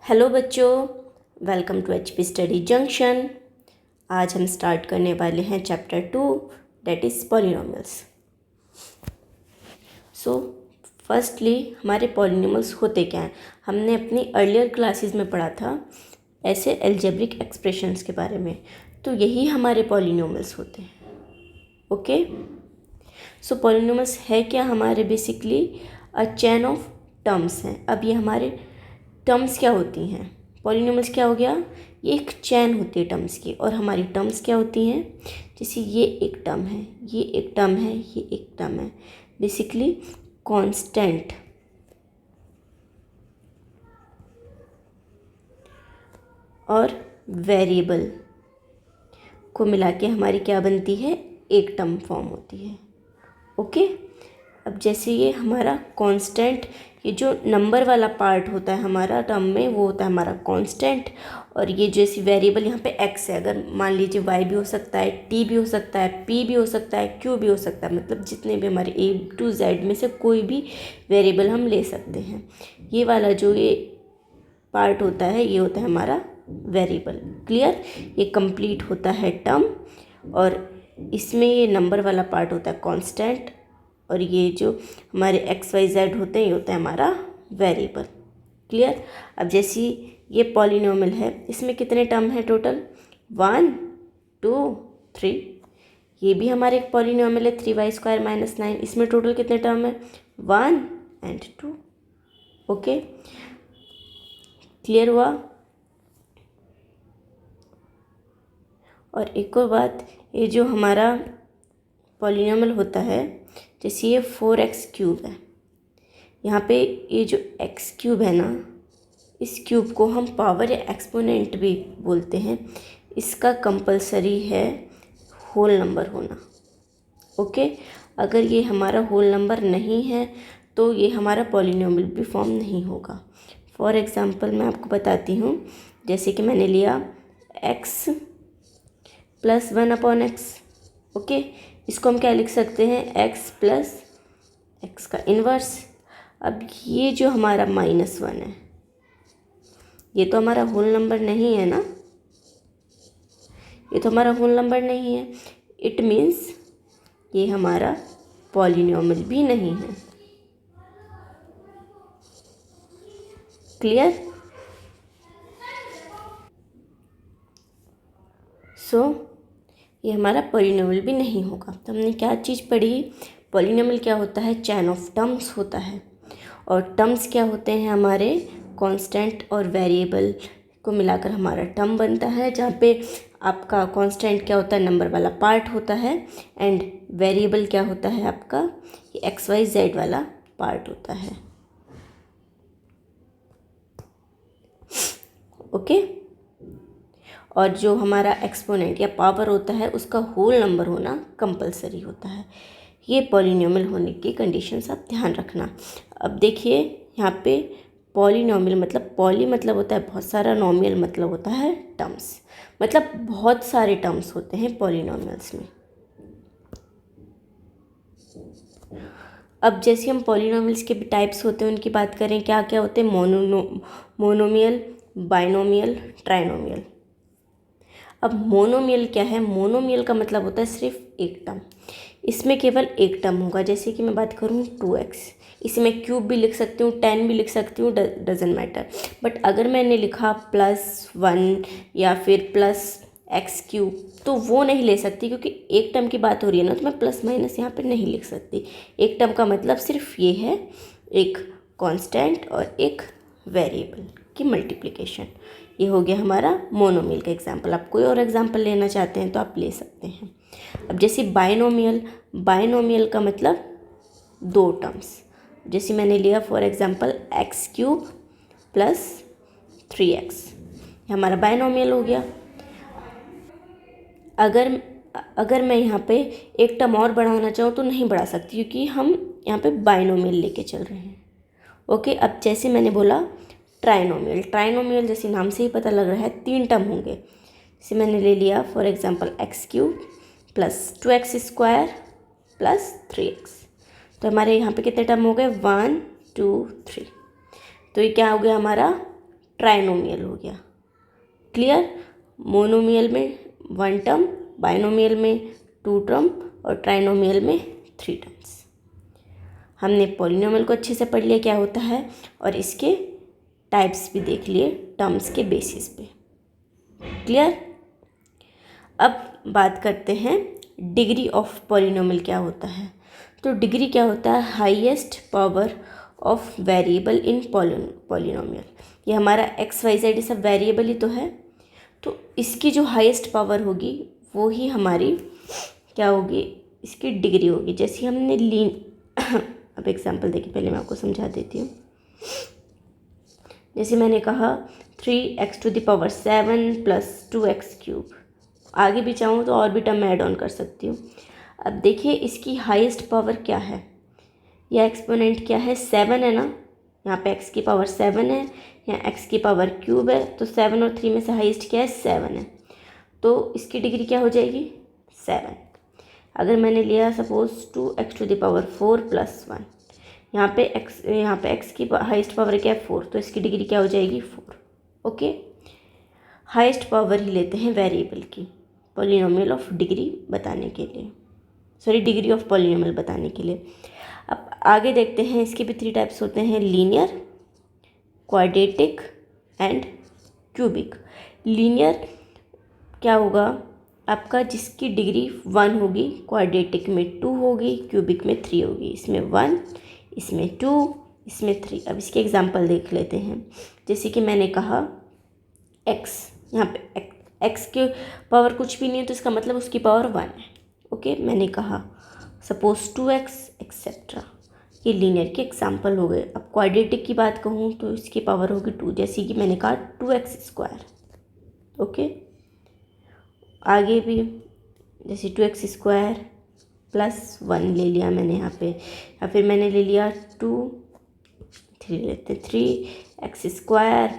Hello बच्चों, welcome to HP study junction. आज हम स्टार्ट करने वाले हैं chapter 2 that is polynomials. So firstly हमारे पॉलिनोमियल्स होते क्या हैं। हमने अपनी अर्लियर क्लासेस में पढ़ा था ऐसे एल्जेब्रिक एक्सप्रेशंस के बारे में, तो यही हमारे पॉलिनोमियल्स होते हैं। ओके, सो पॉलिनोमियल्स है क्या हमारे, basically a chain of terms हैं। अब ये हमारे टर्म्स क्या होती हैं, पॉलिनोमियल्स क्या हो गया, ये एक चैन होती है टर्म्स की, और हमारी टर्म्स क्या होती हैं, जैसे ये एक टर्म है, ये एक टर्म है, ये एक टर्म है, बेसिकली कांस्टेंट और वेरिएबल को मिला के हमारी क्या बनती है, एक टर्म फॉर्म होती है। ओके, अब जैसे ये हमारा कांस्टेंट, ये जो नंबर वाला पार्ट होता है हमारा टर्म में, वो होता है हमारा कांस्टेंट। और ये जैसी वेरिएबल यहाँ पे एक्स है, अगर मान लीजिए वाई भी हो सकता है, टी भी हो सकता है, पी भी हो सकता है, क्यू भी हो सकता है, मतलब जितने भी हमारे ए टू जेड में से कोई भी वेरिएबल हम ले सकते हैं। ये वाला जो ये पार्ट होता है, ये होता है हमारा वेरिएबल। क्लियर, ये कंप्लीट होता है टर्म, और इसमें ये नंबर वाला पार्ट होता है कांस्टेंट, और ये जो हमारे एक्स वाई जेड होते हैं, ये होता है हमारा वेरिएबल। क्लियर, अब जैसी ये पॉलिनोमियल है, इसमें कितने टर्म हैं टोटल, 1 2 3। ये भी हमारे एक पॉलिनोमियल है 3y² - 9। इसमें टोटल कितने टर्म है, 1 and 2। ओके, क्लियर हुआ। और एक और बात, ये जो हमारा पॉलिनोमियल होता है, जैसे ये 4x³ है, यहाँ पे ये जो x³ है ना, इस क्यूब को हम पावर या एक्सपोनेंट भी बोलते हैं। इसका कंपलसरी है होल नंबर होना। ओके, अगर ये हमारा होल नंबर नहीं है तो ये हमारा पॉलिनोमियल भी फॉर्म नहीं होगा। फॉर एग्ज़ाम्पल मैं आपको बताती हूँ, जैसे कि मैंने लिया x + 1/x। ओके, इसको हम क्या लिख सकते हैं, x + x का इन्वर्स। अब ये जो हमारा -1 है, ये तो हमारा होल नंबर नहीं है ना, ये तो हमारा होल नंबर नहीं है। इट मीन्स ये हमारा पॉलिनोमियल भी नहीं है। क्लियर, सो ये हमारा पॉलिनोमियल भी नहीं होगा। तो हमने क्या चीज़ पढ़ी, पॉलिनोमियल क्या होता है, चैन ऑफ टर्म्स होता है, और टर्म्स क्या होते हैं हमारे, कांस्टेंट और वेरिएबल को मिलाकर हमारा टर्म बनता है, जहाँ पे आपका कांस्टेंट क्या होता है, नंबर वाला पार्ट होता है, एंड वेरिएबल क्या होता है आपका, ये एक्स वाई जेड वाला पार्ट होता है। ओके, और जो हमारा एक्सपोनेंट या पावर होता है, उसका होल नंबर होना कंपलसरी होता है। ये पॉलिनोमियल होने की कंडीशंस आप ध्यान रखना। अब देखिए यहाँ पे पॉलिनोमियल मतलब, पॉली मतलब होता है बहुत सारा, नोमियल मतलब होता है टर्म्स, मतलब बहुत सारे टर्म्स होते हैं पॉलिनोमियल्स में। अब जैसे हम पॉलिनोमियल्स के भी टाइप्स होते हैं उनकी बात करें, क्या क्या होते हैं, मोनोमियल, बाइनोमियल, ट्राइनोमियल। अब मोनोमियल क्या है, मोनोमियल का मतलब होता है सिर्फ एक टर्म, इसमें केवल एक टर्म होगा। जैसे कि मैं बात करूँ 2x, इसे मैं क्यूब भी लिख सकती हूँ, 10 भी लिख सकती हूँ, डजेंट मैटर। बट अगर मैंने लिखा +1 या फिर +x³, तो वो नहीं ले सकती, क्योंकि एक टर्म की बात हो रही है ना, तो मैं प्लस माइनस यहाँ पे नहीं लिख सकती। एक टर्म का मतलब सिर्फ ये है, एक कांस्टेंट और एक वेरिएबल की मल्टीप्लिकेशन। ये हो गया हमारा मोनोमियल का एग्जाम्पल। आप कोई और एग्जाम्पल लेना चाहते हैं तो आप ले सकते हैं। अब जैसे बाइनोमियल, बाइनोमियल का मतलब दो टर्म्स, जैसे मैंने लिया फॉर एग्जांपल x³ + 3x, हमारा बाइनोमियल हो गया। अगर मैं यहाँ पे एक टर्म और बढ़ाना चाहूँ तो नहीं बढ़ा सकती, क्योंकि हम यहाँ पे बाइनोमियल लेके चल रहे हैं। ओके, अब जैसे मैंने बोला ट्राइनोमियल, ट्राइनोमियल जैसे नाम से ही पता लग रहा है 3 टर्म होंगे। जैसे मैंने ले लिया for example x³ + 2x² + 3x, तो हमारे यहाँ पे कितने टर्म हो गए, 1 2 3। तो ये क्या हो गया हमारा ट्राइनोमियल हो गया। क्लियर? मोनोमियल में 1 टर्म, बाइनोमियल में 2 टर्म और ट्राइनोमियल में 3 टर्म्स। हमने पॉलिनोमियल को अच्छे से पढ़ लिया क्या होता है और इसके टाइप्स भी देख लिए टर्म्स के बेसिस पे। क्लियर? अब बात करते हैं डिग्री ऑफ पॉलिनोमियल क्या होता है। तो डिग्री क्या होता है? Highest power of variable in polynomial. ये हमारा एक्स वाई जेड सब वेरिएबल ही तो है, तो इसकी जो हाईएस्ट पावर होगी वो ही हमारी क्या होगी? इसकी डिग्री होगी। जैसे हमने अब एग्जांपल देखिए, पहले मैं आपको समझा देती हूँ। जैसे मैंने कहा 3x⁻7 + 2x³। आगे भी चाहूँ तो और भी टर्म ऐड ऑन कर सकती हूँ। अब देखिए इसकी हाईएस्ट पावर क्या है, या एक्सपोनेंट क्या है? 7 है ना, यहाँ पे x की पावर 7 है, यहाँ x की पावर क्यूब है, तो 7 और 3 में से हाईएस्ट क्या है? 7 है। तो इसकी डिग्री क्या हो जाएगी? 7। अगर मैंने लिया सपोज 2x⁴ + 1, यहाँ पे x की हाईएस्ट पावर क्या है? 4, तो इसकी डिग्री क्या हो जाएगी? 4। ओके, हाईएस्ट पावर ही लेते हैं वेरिएबल की पॉलिनोमियल ऑफ डिग्री बताने के लिए, सॉरी डिग्री ऑफ पॉलिनोमियल बताने के लिए। अब आगे देखते हैं, इसके भी 3 टाइप्स होते हैं, linear, quadratic and cubic. Linear क्या होगा आपका? जिसकी डिग्री 1 होगी, क्वाड्रेटिक में 2 होगी, क्यूबिक में 3 होगी। इसमें 1, इसमें 2, इसमें 3। अब इसके एग्जांपल देख लेते हैं। जैसे कि मैंने कहा x, यहाँ पे x की पावर कुछ भी नहीं है तो इसका मतलब उसकी पावर 1 है। ओके, मैंने कहा सपोज 2x एक्सेट्रा, ये लीनियर के एग्जांपल हो गए। अब क्वाड्रेटिक की बात कहूँ तो इसकी पावर होगी 2, जैसे कि मैंने कहा 2x²। ओके, आगे भी जैसे 2x² + 1 ले लिया मैंने यहाँ पे, या फिर मैंने ले लिया 3 लेते 3x²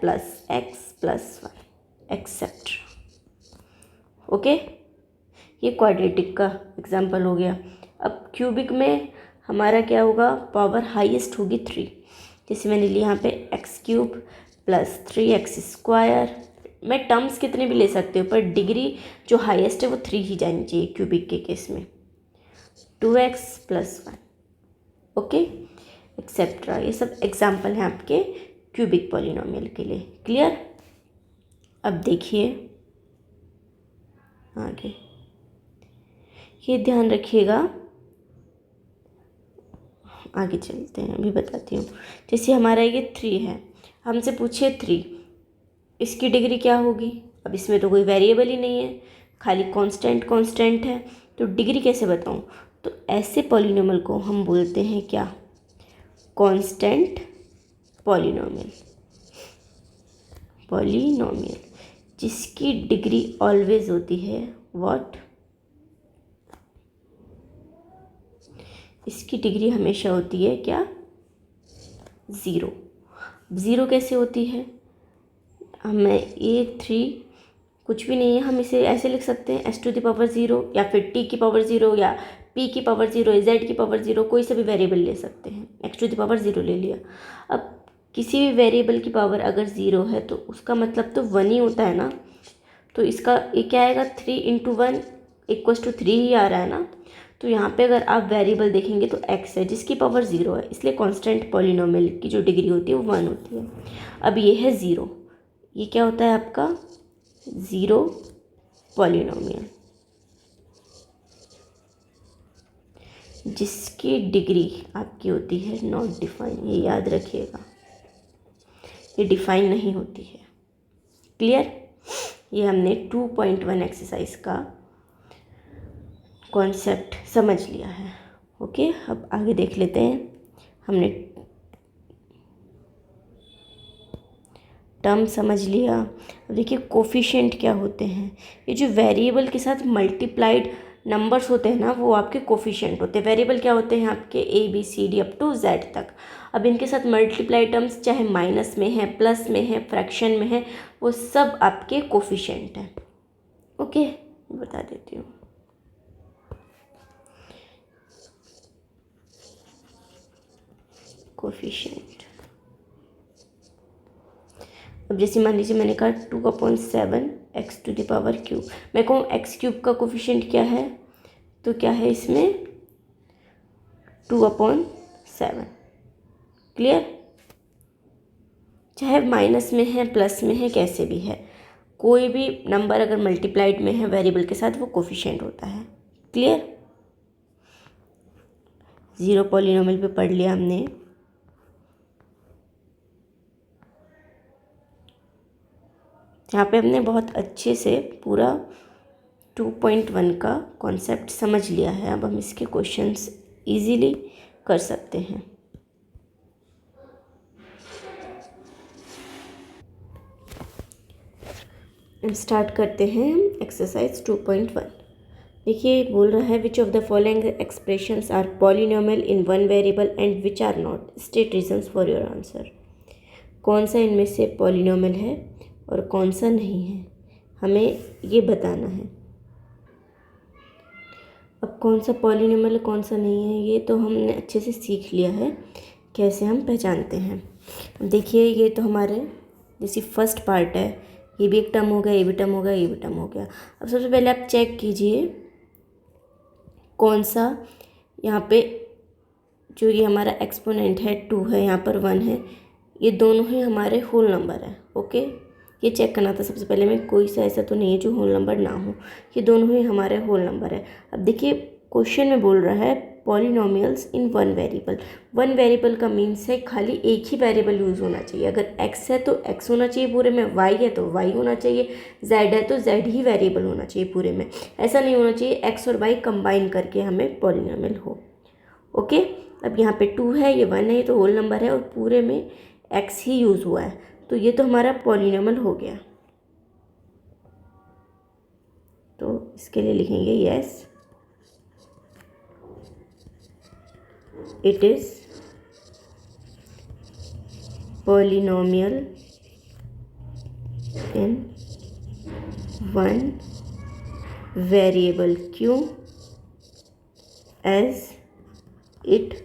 + x + 1 एक्सेट्रा। ओके, ये क्वाड्रेटिक का एग्जांपल हो गया। अब क्यूबिक में हमारा क्या होगा? पावर हाईएस्ट होगी 3। जैसे मैंने लिया यहाँ पे x³ + 3x²। मैं टर्म्स कितने भी ले सकते हो, पर डिग्री जो हाईएस्ट है वो 3 ही जानी चाहिए क्यूबिक के केस में। 2x + 1। Okay, etcetera. ये सब एग्जांपल हैं आपके क्यूबिक पॉलिनोमियल के लिए। क्लियर? अब देखिए आगे, ये ध्यान रखिएगा, आगे चलते हैं, अभी बताती हूँ। जैसे हमारा ये 3 है, हमसे पूछे 3, इसकी डिग्री क्या होगी? अब इसमें तो कोई वेरिएबल ही नहीं है, खाली कांस्टेंट है, तो डिग्री कैसे बताऊँ? तो ऐसे पॉलिनोमियल को हम बोलते हैं क्या? Constant polynomial. जिसकी डिग्री ऑलवेज होती है व्हाट? इसकी डिग्री हमेशा होती है क्या? 0। 0 कैसे होती है? हमें ये 3 कुछ भी नहीं है, हम इसे ऐसे लिख सकते हैं s⁻0, या फिर t की पावर 0, या p की पावर 0, या z की पावर 0, कोई सा भी वेरिएबल ले सकते हैं। x⁻0 ले लिया। अब किसी भी वेरिएबल की पावर अगर 0 है तो उसका मतलब तो 1 ही होता है ना, तो इसका ये क्या आएगा? 3 × 1 = 3 ही आ रहा है ना। तो यहाँ पे अगर आप वेरिएबल देखेंगे तो x है जिसकी पावर 0 है, इसलिए कांस्टेंट पॉलिनोमियल की जो डिग्री होती है वो 1 होती है। अब ये है 0, ये क्या होता है आपका? 0 पॉलिनोमियल, जिसकी डिग्री आपकी होती है नॉट डिफाइन। ये याद रखिएगा, ये डिफाइन नहीं होती है। क्लियर? ये हमने 2.1 एक्सरसाइज का कॉन्सेप्ट समझ लिया है। ओके, अब आगे देख लेते हैं। हमने टर्म समझ लिया। अब देखिए कोफिशिएंट क्या होते हैं। ये जो वेरिएबल के साथ मल्टीप्लाइड नंबर्स होते हैं ना, वो आपके कोफिशिएंट होते हैं। वेरिएबल क्या होते हैं? आपके ABCD अप टू Z तक। अब इनके साथ मल्टीप्लाइड टर्म्स चाहे माइनस में है, प्लस में है, फ्रैक्शन में है, वो सब आपके कोफिशिएंट हैं। ओके, बता देती हूँ। कोफिशिएंट अब जैसे मान लीजिए मैंने कहा 2/7 x to the power cube, मैं कहूँ एक्स क्यूब का कोफिशिएंट क्या है, तो क्या है इसमें 2/7। क्लियर, चाहे माइनस में है प्लस में है कैसे भी है, कोई भी नंबर अगर मल्टीप्लाइड में है वेरिएबल के साथ वो कोफिशिएंट होता है। क्लियर, ज़ीरो पॉलिनोमियल पे पढ़ लिया हमने। यहाँ पे हमने बहुत अच्छे से पूरा 2.1 का कॉन्सेप्ट समझ लिया है। अब हम इसके क्वेश्चंस इजीली कर सकते हैं। अब स्टार्ट करते हैं एक्सरसाइज 2.1। देखिए बोल रहा है which of the following expressions are polynomial in one variable and which are not, state reasons for your answer. कौन सा इनमें से पॉलिनोमियल है और कौन सा नहीं है, हमें ये बताना है। अब कौन सा पॉलिनोमियल कौन सा नहीं है ये तो हमने अच्छे से सीख लिया है, कैसे हम पहचानते हैं। देखिए ये तो हमारे जैसे फर्स्ट पार्ट है, ये भी एक टर्म हो गया, ये भी टर्म हो गया, ये भी टर्म हो गया। अब सबसे पहले आप चेक कीजिए कौन सा यहाँ पे जो ये हमारा एक्सपोनेंट है 2 है, यहाँ पर 1 है, ये दोनों ही हमारे होल नंबर है। ओके, ये चेक करना था सबसे पहले में, कोई सा ऐसा तो नहीं है जो होल नंबर ना हो, ये दोनों ही हमारे होल नंबर है। अब देखिए क्वेश्चन में बोल रहा है पॉलिनोमियल्स इन वन वेरिएबल। वन वेरिएबल का मीन्स है खाली एक ही वेरिएबल यूज़ होना चाहिए। अगर x है तो x होना चाहिए पूरे में, y है तो y होना चाहिए, z है तो z ही वेरिएबल होना चाहिए पूरे में। ऐसा नहीं होना चाहिए x और y कंबाइन करके हमें पॉलिनोमियल हो। ओके, अब यहाँ पे 2 है, ये 1 है, ये तो होल नंबर है और पूरे में x ही यूज़ हुआ है, तो ये तो हमारा पॉलिनोमियल हो गया। तो इसके लिए लिखेंगे yes it is polynomial in one variable q as it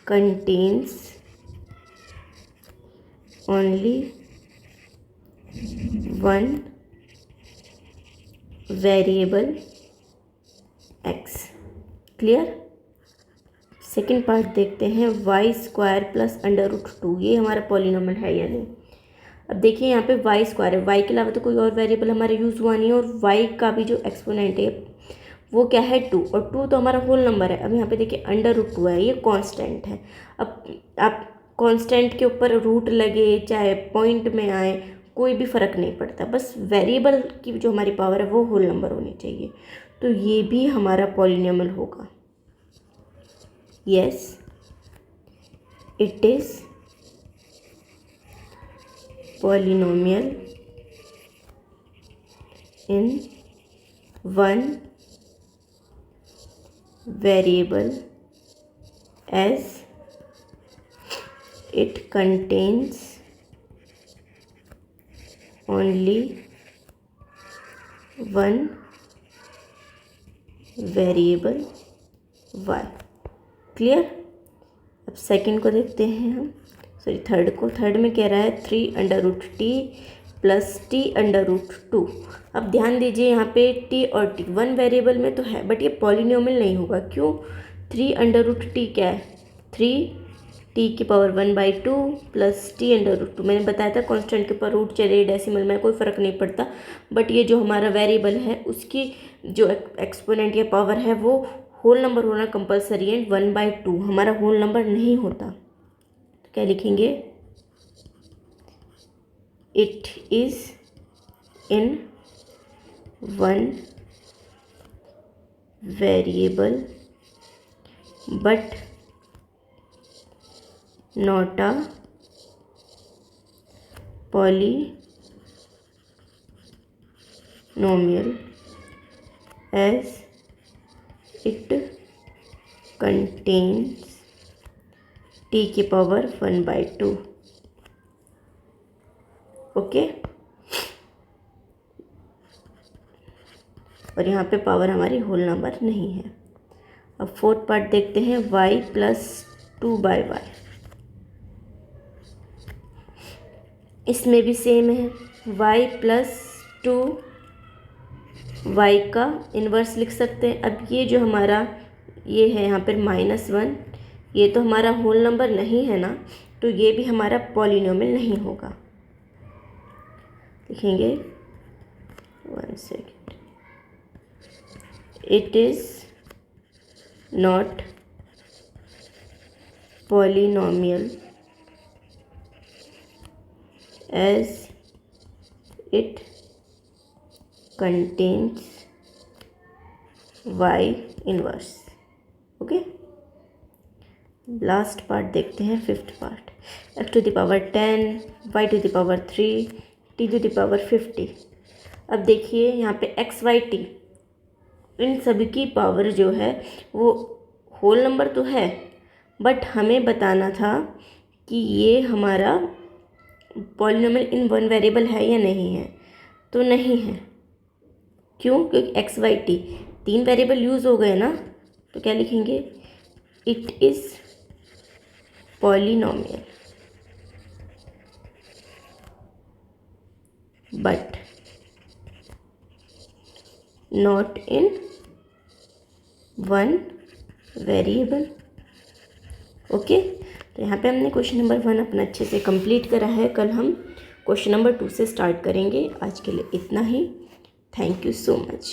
contains only one variable x। Clear, second part देखते हैं, y² प्लस √2, ये हमारा पॉलिनोमियल है या नहीं। अब देखिए यहाँ पे y² है, y के अलावा तो कोई और वेरिएबल हमारा यूज़ हुआ नहीं है, और y का भी जो एक्सपोनेंट है वो क्या है 2, और 2 तो हमारा होल नंबर है। अब यहाँ पे देखिए √2 है, ये कांस्टेंट है। अब आप कांस्टेंट के ऊपर रूट लगे चाहे पॉइंट में आए कोई भी फ़र्क नहीं पड़ता, बस वेरिएबल की जो हमारी पावर है वो होल नंबर होनी चाहिए, तो ये भी हमारा पॉलिनोमियल होगा। Yes, it is polynomial in one variable as it contains only one variable y। Clear, अब सेकंड को देखते हैं हम, सॉरी थर्ड को। थर्ड में कह रहा है 3√t प्लस t√2। अब ध्यान दीजिए यहाँ पे t और t वन वेरिएबल में तो है, बट ये पॉलिनोमियल नहीं होगा। क्यों, 3√t क्या है, 3t⁻1/2 प्लस t√2। मैंने बताया था कॉन्स्टेंट के ऊपर रूट चले डेसिमल में कोई फ़र्क नहीं पड़ता, बट ये जो हमारा वेरिएबल है उसकी जो एक्सपोनेंट या पावर है वो होल नंबर होना कंपलसरी है। 1/2 हमारा होल नंबर नहीं होता, तो क्या लिखेंगे, it is in one variable but not a polynomial as it contains t⁻1/2। Okay, और यहाँ पे पावर हमारी होल नंबर नहीं है। अब फोर्थ पार्ट देखते हैं, y + 2/y। इसमें भी सेम है, y प्लस 2 y का इन्वर्स लिख सकते हैं। अब ये जो हमारा ये है यहाँ पर -1, ये तो हमारा होल नंबर नहीं है ना, तो ये भी हमारा पॉलिनोमियल नहीं होगा। लिखेंगे 1 second, it is not polynomial as it contains y inverse। Okay, last part देखते हैं, fifth part. x to the power 10, y to the power 3, t to the power 50। अब देखिए यहाँ पे x y t इन सभी की पावर जो है वो होल नंबर तो है, बट हमें बताना था कि ये हमारा पॉलिनोमियल इन वन वेरिएबल है या नहीं है, तो नहीं है। क्यों? क्योंकि x y t 3 variable use हो गए ना, तो क्या लिखेंगे? It is polynomial but not in one variable. Okay, तो यहाँ पे हमने क्वेश्चन नंबर 1 अपना अच्छे से कंप्लीट करा है। कल हम क्वेश्चन नंबर 2 से स्टार्ट करेंगे। आज के लिए इतना ही। Thank you so much.